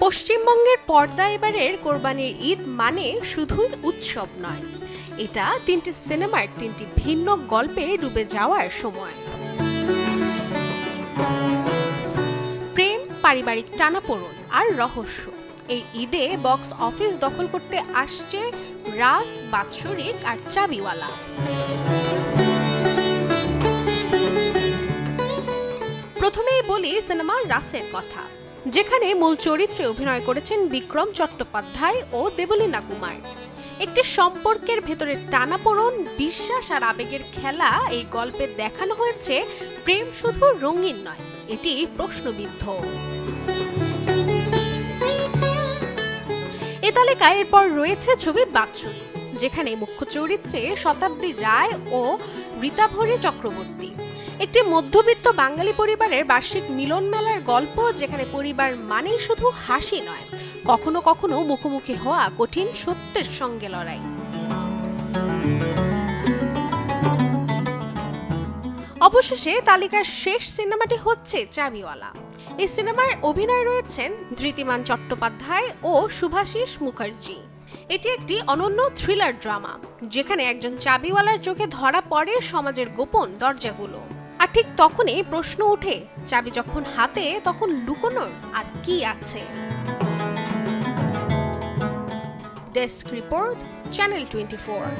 পশ্চিমবঙ্গের পর্দা এবারের কোরবানির ঈদ মানে শুধুই উৎসব নয়, এটা তিনটি সিনেমার তিনটি ভিন্ন গল্পে ডুবে যাওয়ার সময়। প্রেম, পারিবারিক টানাপোড়েন আর রহস্য, এই ঈদে বক্স অফিস দখল করতে আসছে রাজ, বাৎসরিক আর চাবিওয়ালা। প্রথমেই বলি সিনেমা রাসের কথা, যেখানে মূল চরিত্রে অভিনয় করেছেন বিক্রম চট্টোপাধ্যায় ও দেবলীনা কুমার। একটি সম্পর্কের ভেতরে টানাপোড়েন, বিশ্বাস আর আবেগের খেলা এই গল্পে দেখানো হয়েছে। প্রেম শুধু রঙিন নয়, এটি প্রশ্নবিদ্ধ। এ তালিকায় এরপর রয়েছে ছবি বাৎসরিক, যেখানে মুখ্য চরিত্রে শতাব্দী রায় ও রীতাভরী চক্রবর্তী। একটি মধ্যবিত্ত বাঙালি পরিবারের বার্ষিক মিলন মেলার গল্প, যেখানে পরিবার মানেই শুধু হাসি নয়, কখনো কখনো মুখোমুখি হওয়া কঠিন সত্যের সঙ্গে লড়াই। অবশেষে তালিকার শেষ সিনেমাটি হচ্ছে চাবিওয়ালা। এই সিনেমার অভিনয় রয়েছেন ধৃতিমান চট্টোপাধ্যায় ও শুভাশিস মুখার্জি। এটি একটি অনন্য থ্রিলার ড্রামা, যেখানে একজন চাবিওয়ালার চোখে ধরা পড়ে সমাজের গোপন দরজাগুলো। আর ঠিক তখনই প্রশ্ন ওঠে, চাবি যখন হাতে তখন লুকোনোর আর কি আছে? Desk report, channel 24।